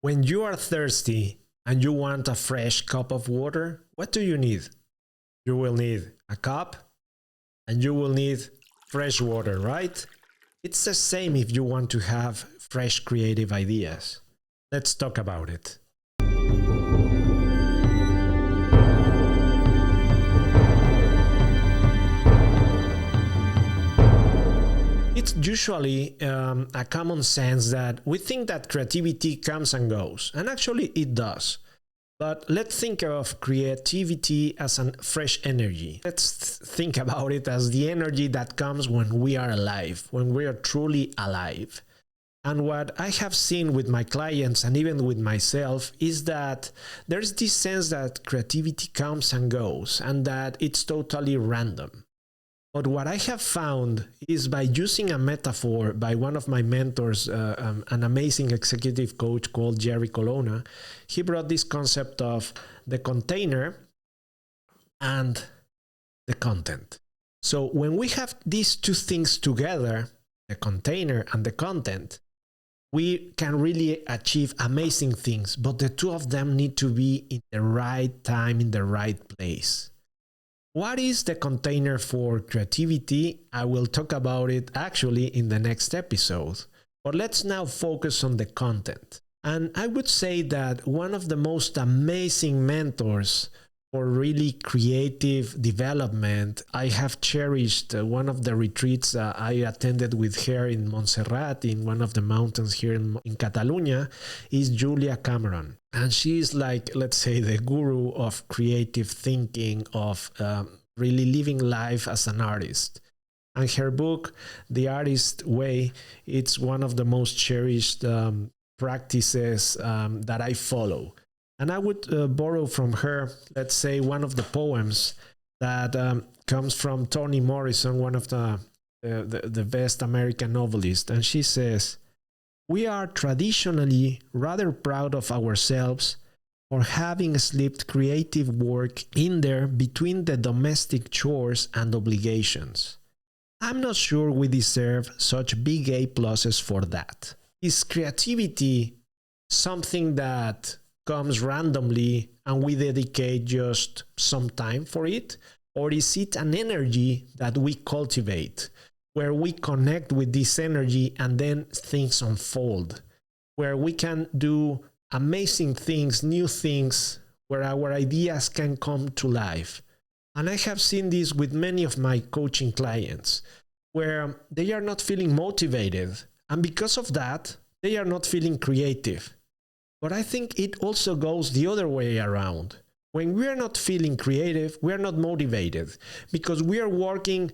When you are thirsty and you want a fresh cup of water, what do you need? You will need a cup and you will need fresh water, right? It's the same if you want to have fresh creative ideas. Let's talk about it. It's usually a common sense that we think that creativity comes and goes, and actually it does. But let's think of creativity as a fresh energy. Let's think about it as the energy that comes when we are alive, when we are truly alive. And what I have seen with my clients and even with myself is that there's this sense that creativity comes and goes and that it's totally random. But what I have found is by using a metaphor by one of my mentors, an amazing executive coach called Jerry Colonna, he brought this concept of the container and the content. So when we have these two things together, the container and the content, we can really achieve amazing things, but the two of them need to be in the right time, in the right place. What is the container for creativity? I will talk about it actually in the next episode. But let's now focus on the content. And I would say that one of the most amazing mentors for really creative development, I have cherished one of the retreats I attended with her in Montserrat, in one of the mountains here in Catalonia, is Julia Cameron. And she is like, let's say, the guru of creative thinking, of really living life as an artist. And her book, The Artist Way, it's one of the most cherished practices that I follow. And I would borrow from her, let's say, one of the poems that comes from Toni Morrison, one of the best American novelists. And she says, "We are traditionally rather proud of ourselves for having slipped creative work in there between the domestic chores and obligations. I'm not sure we deserve such big A pluses for that. Is creativity something that comes randomly and we dedicate just some time for it? Or is it an energy that we cultivate, where we connect with this energy and then things unfold, where we can do amazing things, new things, where our ideas can come to life?" And I have seen this with many of my coaching clients, where they are not feeling motivated, and because of that, they are not feeling creative. But I think it also goes the other way around. When we are not feeling creative, we are not motivated because we are working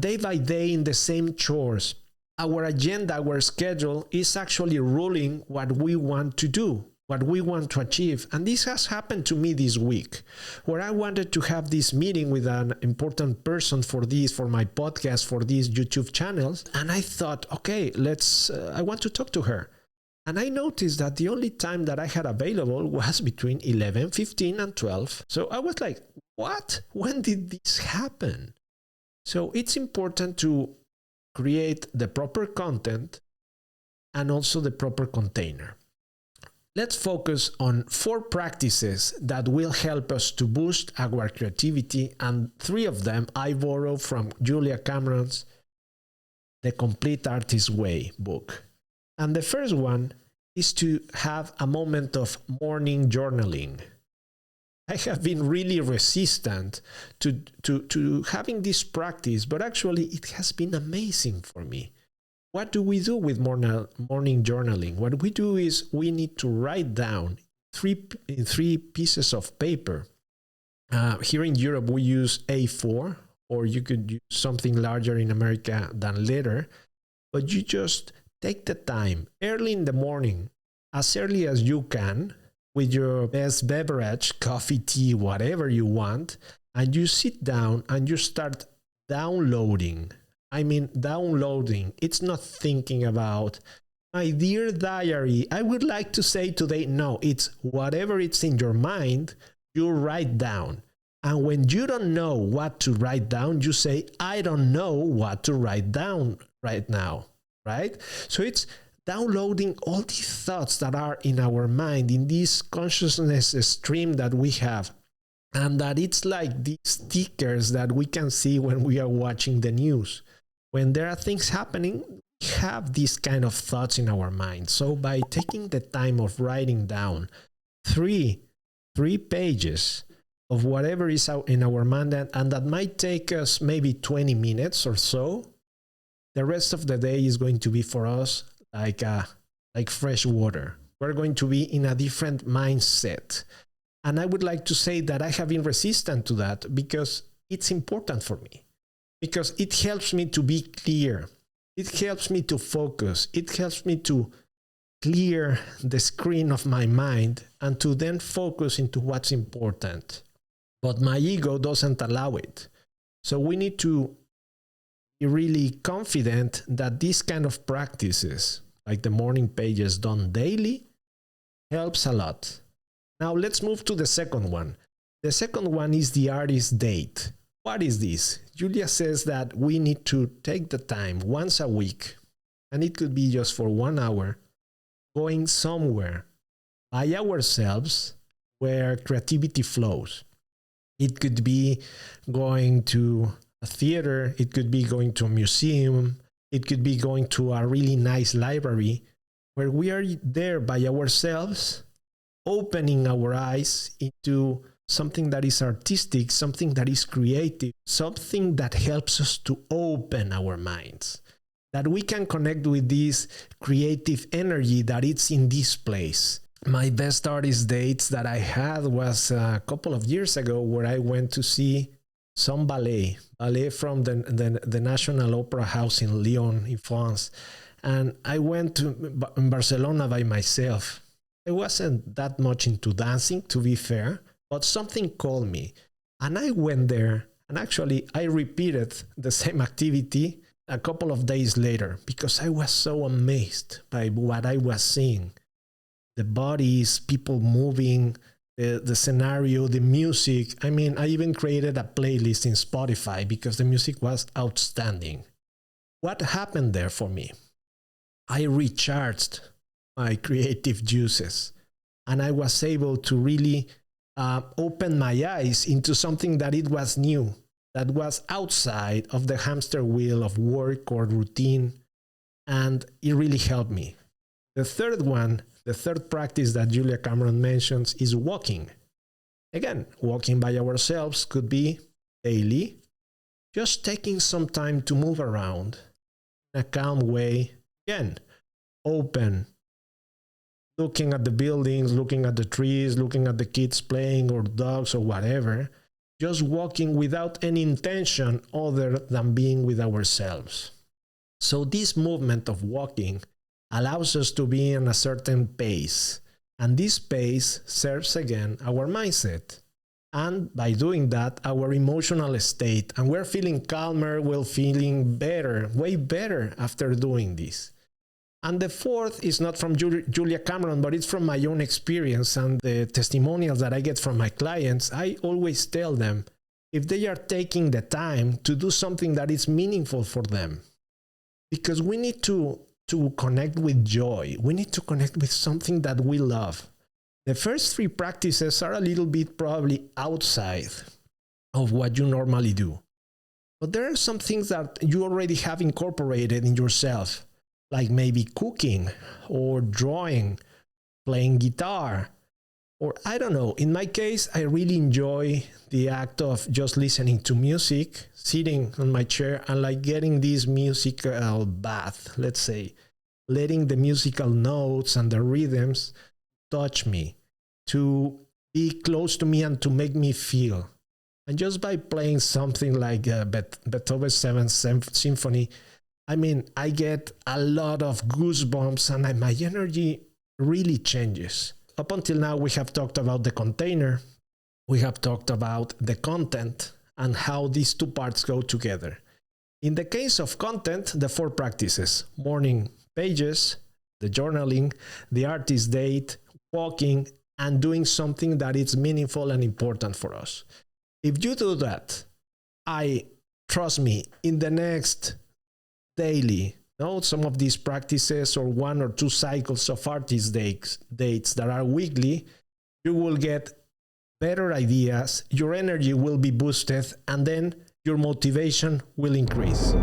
day by day in the same chores. Our agenda, our schedule is actually ruling what we want to do, what we want to achieve. And this has happened to me this week, where I wanted to have this meeting with an important person for my podcast, for these YouTube channels. And I thought, okay, I want to talk to her. And I noticed that the only time that I had available was between 11:15 and 12. So I was like, what? When did this happen? So it's important to create the proper content and also the proper container. Let's focus on 4 practices that will help us to boost our creativity, and 3 of them I borrow from Julia Cameron's The Complete Artist Way book. And the first one is to have a moment of morning journaling. I have been really resistant to having this practice, but actually it has been amazing for me. What do we do with morning journaling? What we do is we need to write down in 3 pieces of paper. Here in Europe, we use A4, or you could use something larger in America than letter, but you just take the time early in the morning, as early as you can, with your best beverage, coffee, tea, whatever you want, and you sit down and you start downloading. I mean, downloading. It's not thinking about, my dear diary, I would like to say today. No, it's whatever it's in your mind, you write down. And when you don't know what to write down, you say, I don't know what to write down right now. Right? So it's downloading all these thoughts that are in our mind, in this consciousness stream that we have. And that it's like these stickers that we can see when we are watching the news. When there are things happening, we have these kind of thoughts in our mind. So by taking the time of writing down three pages of whatever is out in our mind, and that might take us maybe 20 minutes or so, the rest of the day is going to be for us like fresh water. We're going to be in a different mindset. And I would like to say that I have been resistant to that because it's important for me. Because it helps me to be clear. It helps me to focus. It helps me to clear the screen of my mind and to then focus into what's important. But my ego doesn't allow it. So we need to be really confident that these kind of practices, like the morning pages done daily, helps a lot. Now let's move to the second one. The second one is the artist date. What is this? Julia says that we need to take the time once a week, and it could be just for 1 hour, going somewhere by ourselves where creativity flows. It could be going to a theater, it could be going to a museum, it could be going to a really nice library where we are there by ourselves, opening our eyes into something that is artistic, something that is creative, something that helps us to open our minds, that we can connect with this creative energy that it's in this place. My best artist dates that I had was a couple of years ago where I went to see some ballet from the National Opera House in Lyon, in France. And I went to Barcelona by myself. I wasn't that much into dancing, to be fair, but something called me. And I went there, and actually I repeated the same activity a couple of days later because I was so amazed by what I was seeing. The bodies, people moving, the scenario, the music. I mean, I even created a playlist in Spotify because the music was outstanding. What happened there for me? I recharged my creative juices, and I was able to really open my eyes into something that it was new, that was outside of the hamster wheel of work or routine, and it really helped me. The third practice that Julia Cameron mentions is walking. Again, walking by ourselves could be daily, just taking some time to move around in a calm way. Again, open, looking at the buildings, looking at the trees, looking at the kids playing or dogs or whatever, just walking without any intention other than being with ourselves. So this movement of walking allows us to be in a certain pace, and this pace serves again our mindset, and by doing that our emotional state, and we're feeling calmer, we're feeling better, way better after doing this. And the fourth is not from Julia Cameron, but it's from my own experience and the testimonials that I get from my clients. I always tell them if they are taking the time to do something that is meaningful for them, because we need to connect with joy. We need to connect with something that we love. The first three practices are a little bit probably outside of what you normally do. But there are some things that you already have incorporated in yourself, like maybe cooking or drawing, playing guitar, or I don't know. In my case, I really enjoy the act of just listening to music, sitting on my chair and like getting this musical bath, let's say, letting the musical notes and the rhythms touch me, to be close to me and to make me feel. And just by playing something like Beethoven's 7th Symphony, I mean, I get a lot of goosebumps and my energy really changes. Up until now, we have talked about the container, we have talked about the content and how these two parts go together. In the case of content, the four practices: morning pages, the journaling, the artist date, walking, and doing something that is meaningful and important for us. If you do that, trust me, in the next daily, some of these practices or 1 or 2 cycles of artist dates that are weekly, you will get better ideas, your energy will be boosted, and then your motivation will increase.